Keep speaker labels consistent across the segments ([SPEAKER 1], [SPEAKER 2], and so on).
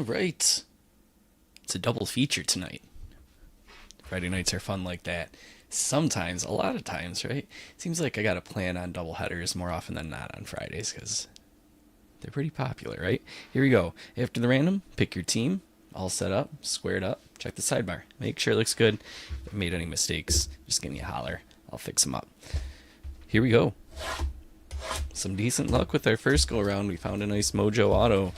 [SPEAKER 1] All right. It's a double feature tonight. Friday nights are fun like that. Sometimes, a lot of times, right? Seems like I got to plan on double headers more often than not on Fridays because they're pretty popular, right? Here we go. After the random, pick your team. All set up, squared up. Check the sidebar. Make sure it looks good. If I made any mistakes, just give me a holler. I'll fix them up. Here we go. Some decent luck with our first go around. We found a nice Mojo Auto.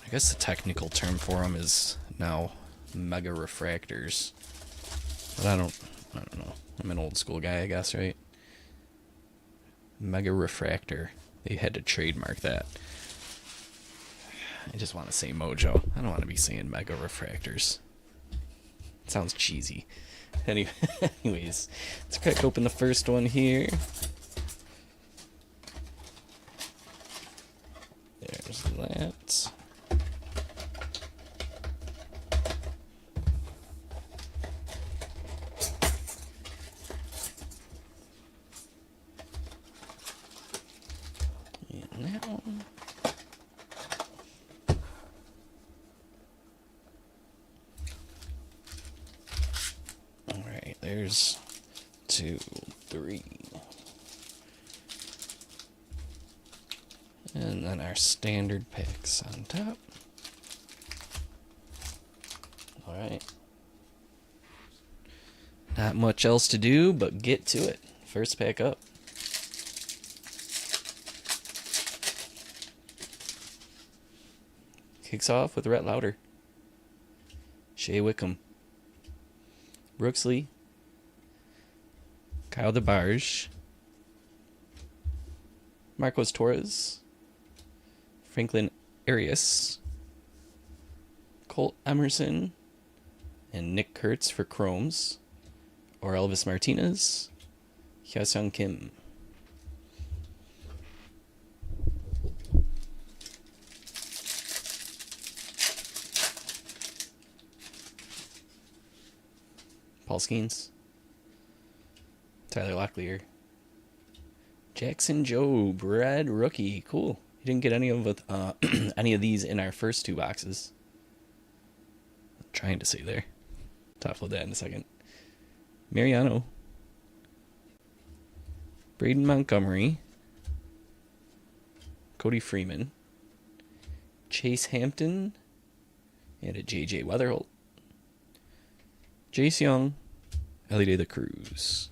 [SPEAKER 1] I guess the technical term for them is now mega refractors. But I don't know. I'm an old school guy, I guess, right? Mega refractor. They had to trademark that. I just want to say Mojo. I don't want to be saying mega refractors. It sounds cheesy. Anyways, let's crack open the first one here. There's that. And that one. Alright, there's 2, 3. And then our standard picks on top. Alright. Not much else to do but get to it. First pack up. Kicks off with Rhett Lauder, Shea Wickham, Brooksley, Kyle DeBarge, Marcos Torres, Franklin Arias, Colt Emerson, and Nick Kurtz for Chromes, or Elvis Martinez, Hyesung Kim. Paul Skeens, Tyler Locklear, Jackson Jobe, red rookie, cool. He didn't get any of any of these in our first 2 boxes. I'm trying to say there. Top load that in a second. Mariano, Braden Montgomery, Cody Freeman, Chase Hampton, and a JJ Weatherholt. Jace Young, Ellie De La Cruz.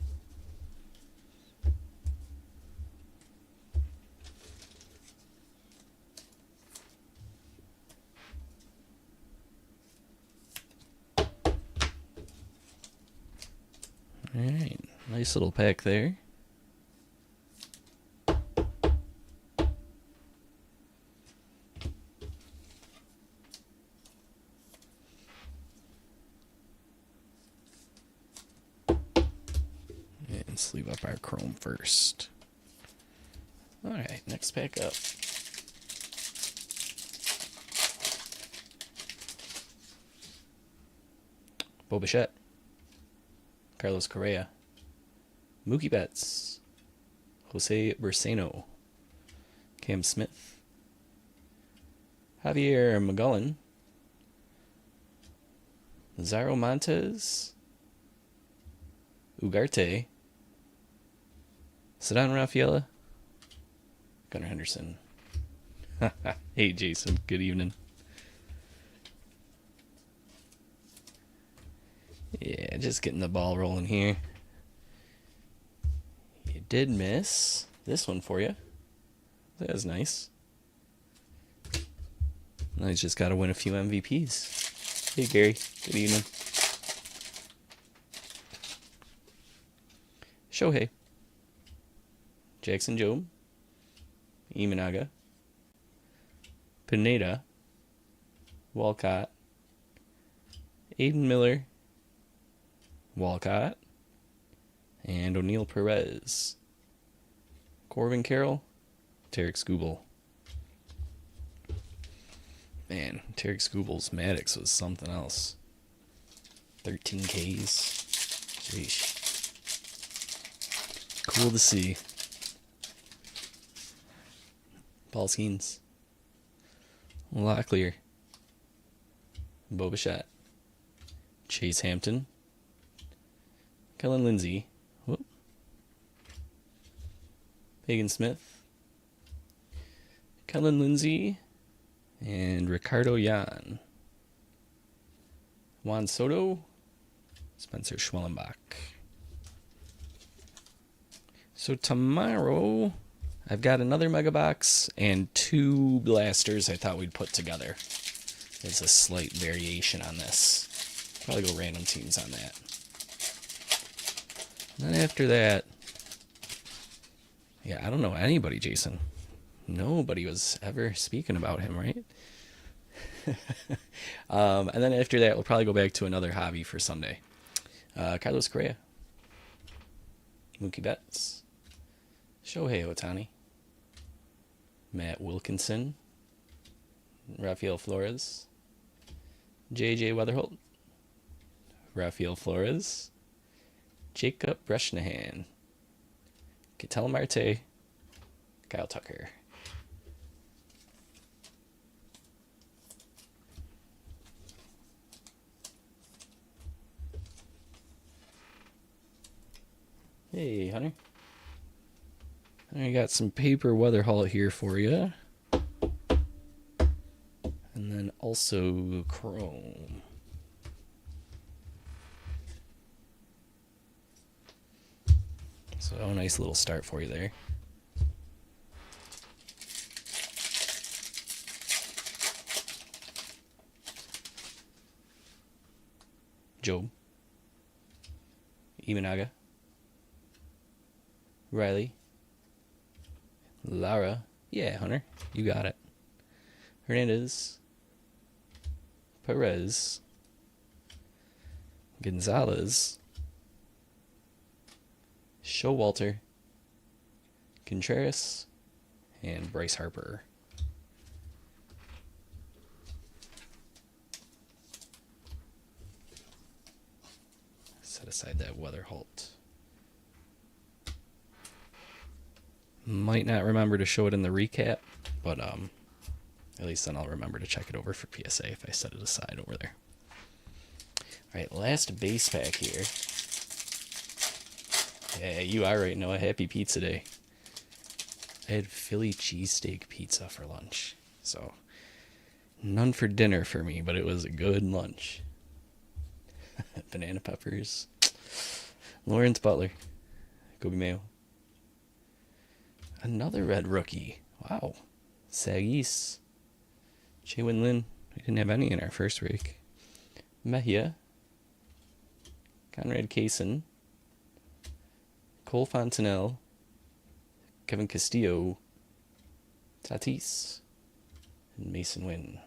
[SPEAKER 1] Alright, nice little pack there. And sleeve up our chrome first. Alright, next pack up. Bo Bichette, Carlos Correa, Mookie Betts, Jose Bursano, Cam Smith, Javier McGullen, Zairo Montez, Ugarte, Ceddanne Rafaela, Gunnar Henderson. Hey Jason, good evening. Yeah, just getting the ball rolling here. You did miss this one for you. That was nice. Now he's just got to win a few MVPs. Hey Gary, good evening. Shohei, Jackson Jobe, Imanaga, Pineda, Walcott, Aiden Miller, Walcott, and O'Neal Perez. Corbin Carroll, Tarek Skubal. Man, Tarek Skubal's Maddox was something else. 13 Ks. Sheesh. Cool to see. Paul Skeens. Locklear. Boba Chase Hampton. Kellen Lindsay. Whoop. Pagan Smith. Kellen Lindsay. And Ricardo Yan. Juan Soto. Spencer Schwellenbach. So tomorrow, I've got another Mega Box and 2 blasters I thought we'd put together. There's a slight variation on this. Probably go random teams on that. And then after that, yeah, I don't know anybody, Jason. Nobody was ever speaking about him, right? And then after that, we'll probably go back to another hobby for Sunday. Carlos Correa. Mookie Betts. Shohei Ohtani. Matt Wilkinson. Rafael Flores. J.J. Weatherholt. Rafael Flores. Jacob Bresnahan. Ketel Marte. Kyle Tucker. Hey, Hunter. I got some paper Weatherholt here for you. And then also Chrome. So a nice little start for you there. Job. Imanaga. Riley. Lara. Yeah, Hunter. You got it. Hernandez. Perez. Gonzalez. Showalter. Contreras. And Bryce Harper. Set aside that Weatherholt. Might not remember to show it in the recap, but at least then I'll remember to check it over for PSA if I set it aside over there. All right, last base pack here. Yeah, you are right, Noah. Happy pizza day. I had Philly cheesesteak pizza for lunch, so none for dinner for me, but it was a good lunch. Banana peppers. Lawrence Butler. Kobe Mayo. Another red rookie. Wow. Sagis. Chaewin Lin. We didn't have any in our first week. Mejia. Conrad Kaysen. Cole Fontenelle. Kevin Castillo. Tatis. And Mason Wynn.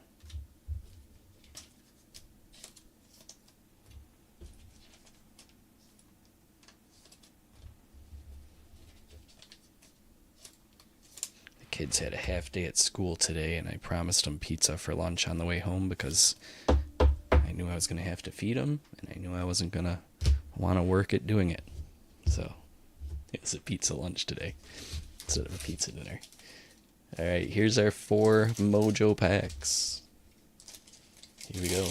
[SPEAKER 1] Kids had a half day at school today, and I promised them pizza for lunch on the way home because I knew I was going to have to feed them, and I knew I wasn't going to want to work at doing it. So it was a pizza lunch today instead of a pizza dinner. All right, here's our 4 Mojo packs. Here we go.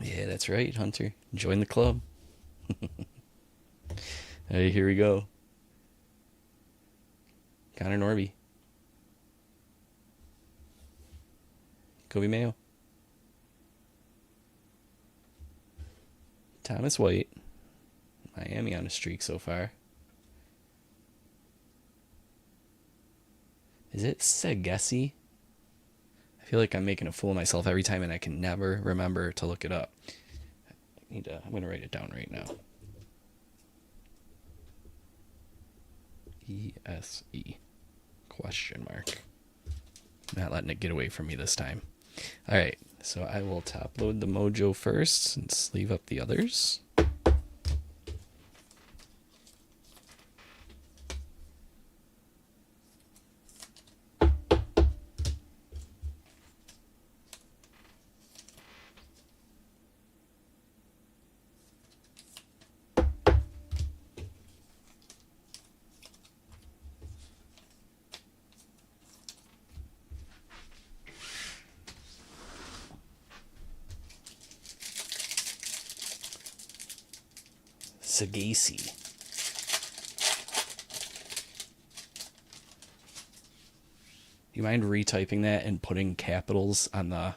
[SPEAKER 1] Yeah, that's right, Hunter. Join the club. Hey, here we go. Connor Norby. Kobe Mayo. Thomas White. Miami on a streak so far. Is it Segesi? I feel like I'm making a fool of myself every time, and I can never remember to look it up. I'm going to write it down right now. E-S-E. Question mark. Not letting it get away from me this time. All right, so I will top load the Mojo first and sleeve up the others. Sagacy. You mind retyping that and putting capitals on the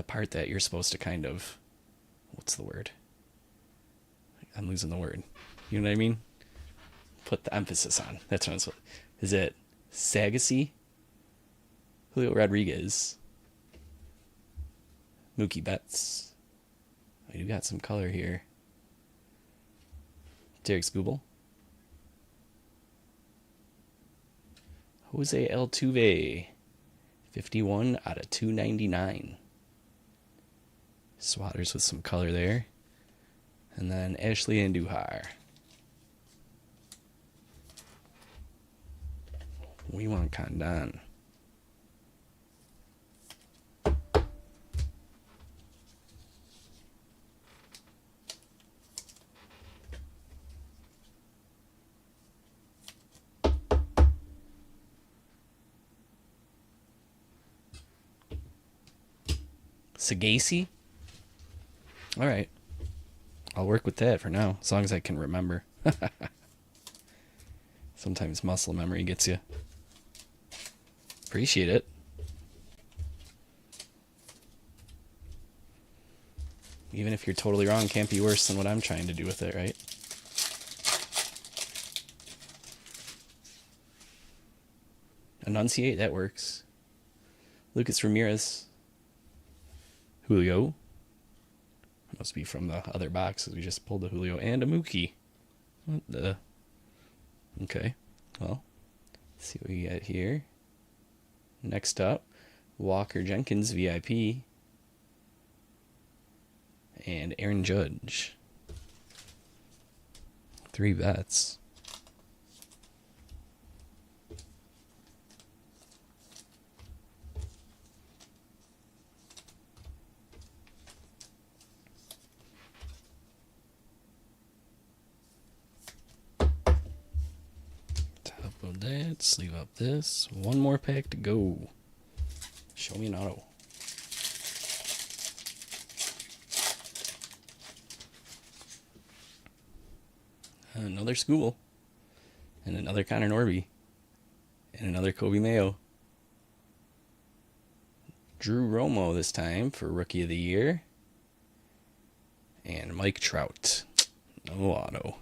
[SPEAKER 1] part that you're supposed to kind of, what's the word? I'm losing the word. You know what I mean? Put the emphasis on. That's what I'm. Is it Sagacy? Julio Rodriguez. Mookie Betts. Oh, you got some color here. Derek Skubal. Jose Altuve. 51 out of 299. Swatters with some color there. And then Ashley Andujar. We want Condon. Sagacy? Alright. I'll work with that for now, as long as I can remember. Sometimes muscle memory gets you. Appreciate it. Even if you're totally wrong, can't be worse than what I'm trying to do with it, right? Enunciate, that works. Lucas Ramirez. Julio. Must be from the other boxes. We just pulled the Julio and a Mookie. What the? Okay. Well, let's see what we got here. Next up, Walker Jenkins, VIP. And Aaron Judge. 3 bets. That, sleeve up this. One more pack to go. Show me an auto. Another Skubal. And another Connor Norby. And another Kobe Mayo. Drew Romo this time for Rookie of the Year. And Mike Trout. No auto.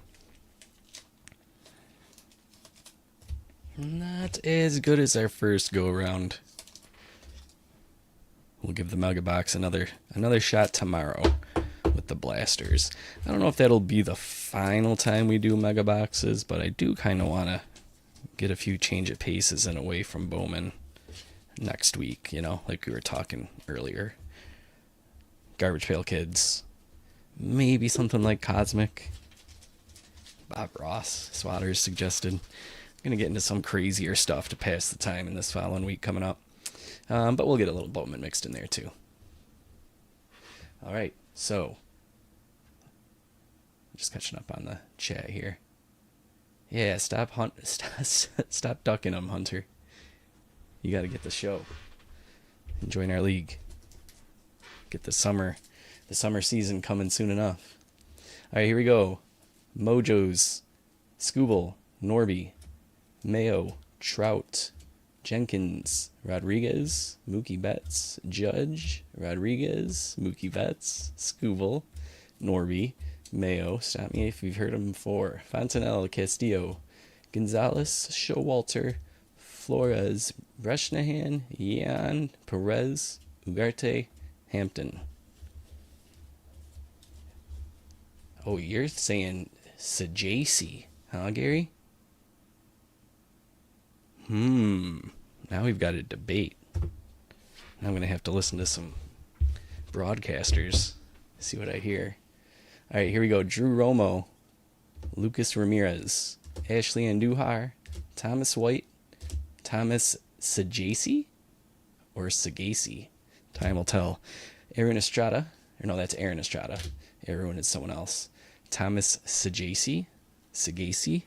[SPEAKER 1] Not as good as our first go around. We'll give the Mega Box another shot tomorrow with the blasters. I don't know if that'll be the final time we do Mega Boxes, but I do kind of want to get a few change of paces and away from Bowman next week, you know, like we were talking earlier. Garbage Pail Kids. Maybe something like Cosmic. Bob Ross, Swatters suggested. Going to get into some crazier stuff to pass the time in this following week coming up. But we'll get a little Bowman mixed in there too. All right, so just catching up on the chat here. Yeah, stop ducking them, Hunter. You got to get the show. And join our league. Get the summer season coming soon enough. All right, here we go. Mojo's, Skubal, Norby, Mayo, Trout, Jenkins, Rodriguez, Mookie Betts, Judge, Rodriguez, Mookie Betts, Skubal, Norby, Mayo, stop me if you've heard him before, Fontanelle, Castillo, Gonzalez, Showalter, Flores, Bresnahan, Yan, Perez, Ugarte, Hampton. Oh, you're saying Sagacy, huh, Gary? Now we've got a debate. Now I'm going to have to listen to some broadcasters, see what I hear. All right, here we go. Drew Romo, Lucas Ramirez, Ashley Andujar, Thomas White, Thomas Sagacy, or Sagacy. Time will tell. Aaron Estrada, or no, that's Aaron Estrada. Aaron is someone else. Thomas Sagacy, JJ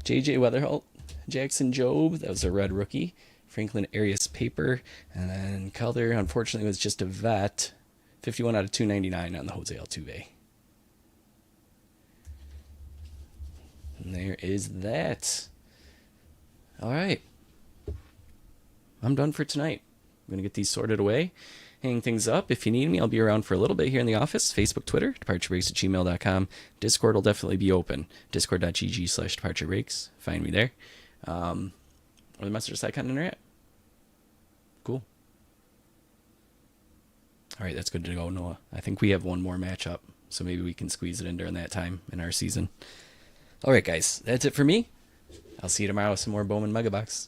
[SPEAKER 1] Weatherholt, Jackson Jobe, that was a red rookie. Franklin Arias Paper, and then Calder, unfortunately, was just a vet. 51 out of 299 on the Jose Altuve. is that. All right. I'm done for tonight. I'm going to get these sorted away, hang things up. If you need me, I'll be around for a little bit here in the office. Facebook, Twitter, departurebreaks@gmail.com. Discord will definitely be open. Discord.gg/departurebreaks. Find me there. Or the message site kind of internet. Cool. All right, that's good to go, Noah. I think we have one more matchup, so maybe we can squeeze it in during that time in our season. All right, guys, that's it for me. I'll see you tomorrow with some more Bowman Megabox.